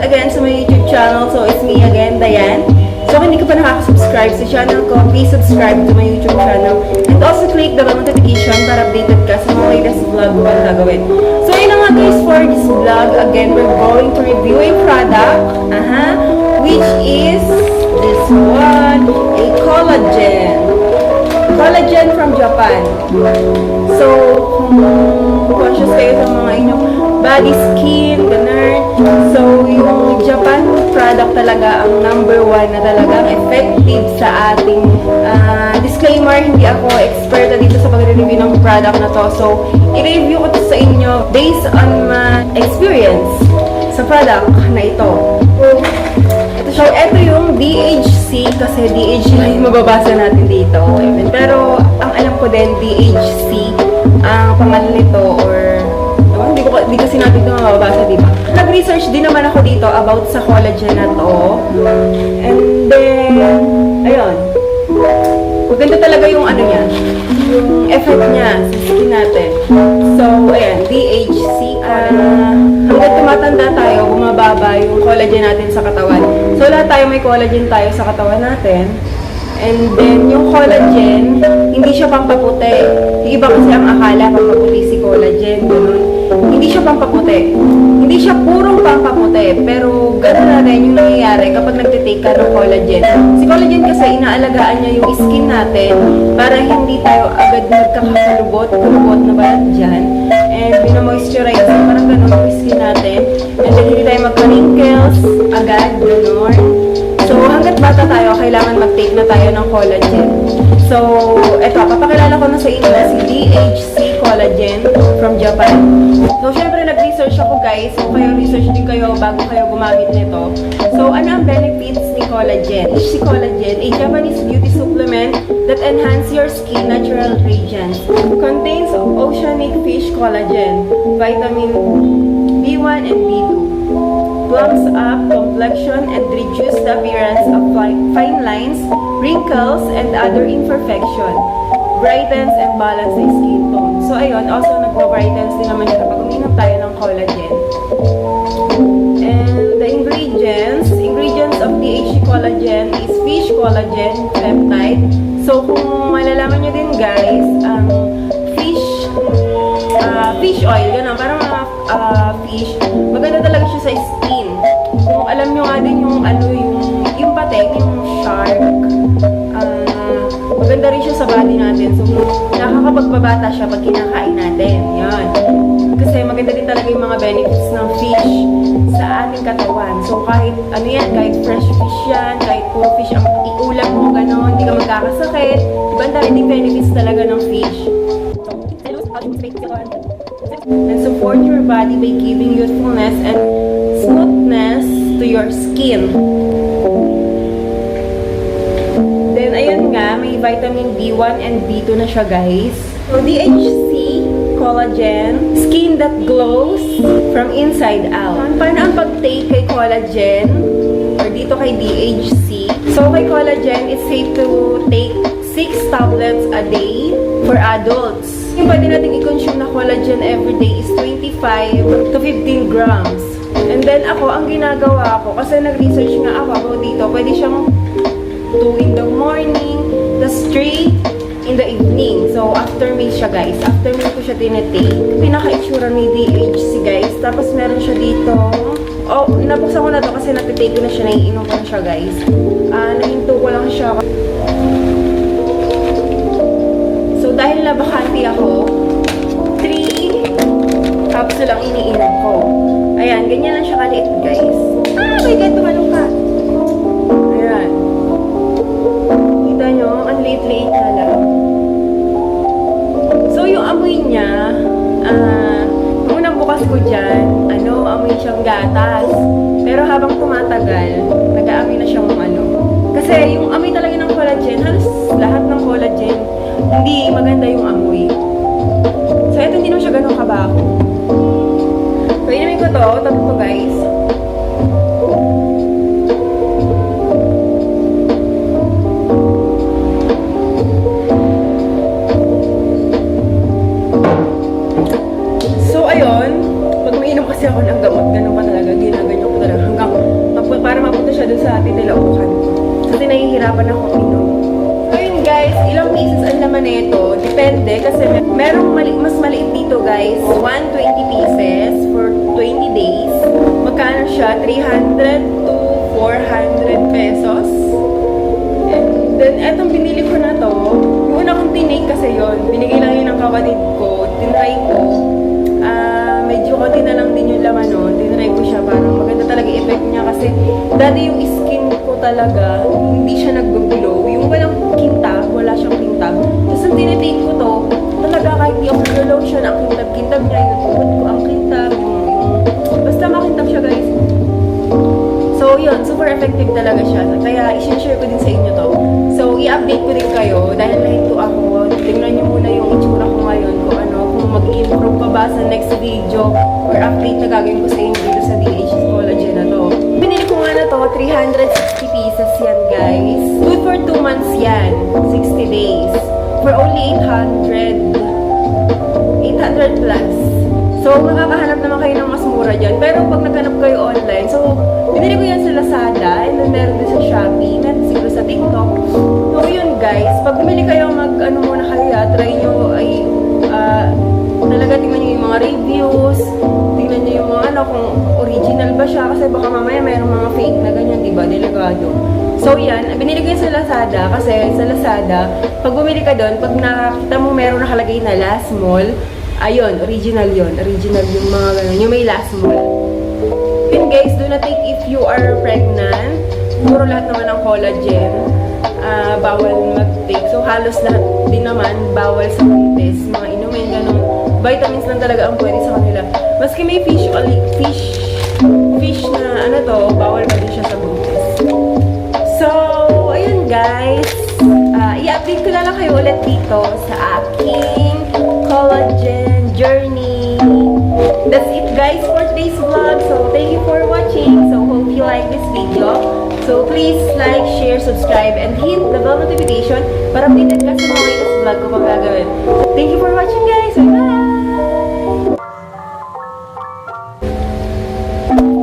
again sa my YouTube channel. So, it's me again, Diane. So, kung hindi ka pa nakaka-subscribe sa channel ko, please subscribe to my YouTube channel. And also, click the bell notification para updated ka sa mga latest vlog ko na gagawin. So, yun na nga guys for this vlog. Again, we're going to review a product, which is this one, a collagen. Collagen from Japan. So, kung conscious kayo sa mga inyong body, skin, ganun. So, yung Japan product talaga ang #1 na talagang effective sa ating disclaimer, hindi ako experta dito sa pag-review ng product na to. So, i-review ko to sa inyo based on my experience sa product na ito. So, ito yung DHC, kasi DHC lang yung mababasa natin dito. Pero, ang alam ko din, DHC, ang pangalan nito, or, di kasi natin ito mababasa, diba? Nag-research din naman ako dito about sa collagen na to. And then, ayun. Maganda talaga yung ano niya, yung effect niya sa skin natin. So, ayan, DHC, hanggang tumatanda tayo, bumababa yung collagen natin sa katawan. So, lahat tayo may collagen tayo sa katawan natin. And then, yung collagen, hindi siya pampaputi. Yung iba kasi ang akala, pampaputi si collagen, gano'n. Hindi siya pampaputi. Hindi siya purong pampaputi. Pero, gano'n na rin yung nangyayari kapag nagtitake ka ng collagen. Si collagen kasi, inaalagaan niya yung skin natin para hindi tayo agad kulubot na balat dyan. And, binamoisturize, parang gano'n yung skin natin. And then, hindi tayo magka-wrinkles agad, gano'n. So, hanggat bata tayo, kailangan mag-take na tayo ng collagen. So, eto, papakilala ko na sa inyo si DHC Collagen from Japan. So, syempre, nag-research ako guys. So, kayo research din kayo bago kayo gumamit nito. So, ano ang benefits ni collagen? DHC Collagen, a Japanese beauty supplement that enhance your skin natural radiance. Contains oceanic fish collagen, vitamin B1 and B2. Plumps up complexion and reduce the appearance of fine lines, wrinkles, and other imperfection. Brightens and balance the skin tone. So, ayun, also nagpo-brightens din naman siya pag uminom tayo ng collagen. And the ingredients of DHC collagen is fish collagen peptide. So, kung malalaman nyo din guys, fish oil, yun ang parang mga fish, maganda talaga siya sa skin. Kung alam nyo nga din yung yung patek, yung shark, maganda rin siya sa body natin. So, nakakapagbabata siya pag kinakain natin. Yan. Kasi maganda din talaga yung mga benefits ng fish sa ating katawan. So, kahit ano yan, kahit fresh fish yan, kahit puro fish ang iulam mo, gano'n, hindi ka magkakasakit. Ibang dami benefits talaga ng fish. And support your body by giving youthfulness and smoothness to your skin. Then, ayun nga, may vitamin B1 and B2 na siya, guys. So, DHC Collagen, skin that glows from inside out. Paano ang pag-take kay collagen or dito kay DHC? So, kay collagen, it's safe to take 6 tablets a day for adults. Yung pwede natin i-consume na collagen everyday is 25 to 15 grams. And then ako, ang ginagawa ko, kasi nag-research nga ako dito, pwede siyang 2 in the morning, tas 3 in the evening. So, after meal siya guys. After meal ko siya tinitake. Pinaka-itsura ni DHC guys. Tapos meron siya dito. Oh, nabuksan ko na to kasi natitake ko na siya, naiinom ko na siya guys. Nahinto ko lang siya. So, dahil nabakante ako, 3 capsule lang iniinom ko. Ayan, ganyan lang siya kaliit, guys. My God, tumalong ka. Ayan. Kita nyo, ang liit-liit na lang. So, yung amoy niya, nung unang bukas ko dyan, amoy siyang gatas. Pero habang tumatagal, nag-aamoy na siyang Kasi yung amoy talaga ng collagen, halos lahat ng collagen, hindi maganda yung amoy. So, ito hindi naman siya ganun kabaho. So, inumin ko to. Tapos to, guys. So, ayun. Pag umiinom kasi ako ng gamot, ganun pa talaga. Ginaganyan ko talaga hanggang nahihirapan ako inom. So yun guys, ilang pieces ang laman nito. Depende kasi merong mas maliit dito guys. 120 pieces for 20 days. Magkano siya? 300 to 400 pesos. And then, etong binili ko na to. Yung una kong tinake kasi yon, binigay lang yun ng kapatid ko. Tinry ko. Medyo konti na lang din yung laman nun. Tinry ko siya, parang maganda talaga effect niya kasi dati yung skin ko talaga, hindi siya nag-glow. Yung walang kintab, wala siyang kintab. Tapos nung tinitake ko to, talaga kahit di ako nag-lotion, ang kintab-kintab niya, yung tuhod ko, ang kintab, basta makintab siya guys. So yun, super effective talaga siya. Kaya i-share ko din sa inyo to. So i-update ko din kayo dahil nahinto ako. Tingnan niyo muna yung itsura ko ngayon kung ano, kung mag-improve pa ba sa next video or update na gagawin ko sa inyo dito sa DH Collagen na to. Binili ko nga na to, 360 pieces yan guys. Good for 2 months yan, 60 days. For only 800 plus. So, makakahanap naman kayo ng mas mura dyan. Pero pag naghanap kayo online, so, binili ko yan sa Lazada, and then meron din sa Shopee, meron siguro sa TikTok. So, yun guys, pag bumili kayo, mag-ano muna kayo, try nyo, ay, talaga tingnan nyo yung mga reviews, tingnan nyo yung mga ano, kung original ba siya, kasi baka mamaya mayroong mga fake na ganyan, diba, delikado. So, yan, binili ko yan sa Lazada, kasi sa Lazada, pag bumili ka doon, pag nakakita mo meron nakalagay na last mall, ayun, original yun. Original yung mga ganun, yung may last mall. Yun guys, do not take if you are pregnant. Puro lahat naman ng collagen. Bawal mag-take. So, halos lahat din naman, bawal sa buntis. Mga inumin, ganun. Vitamins lang talaga ang pwede sa kanila. Maski may fish na ano to, bawal pa din siya sa buntis. So, ayun guys. I-update ko na lang kayo ulit dito sa aking collagen journey. That's it guys for today's vlog. So thank you for watching. So hope you like this video. So please like, share, subscribe, and hit the bell notification para updated ka sa mga latest vlog ko pag gagawin. Thank you for watching guys. Bye!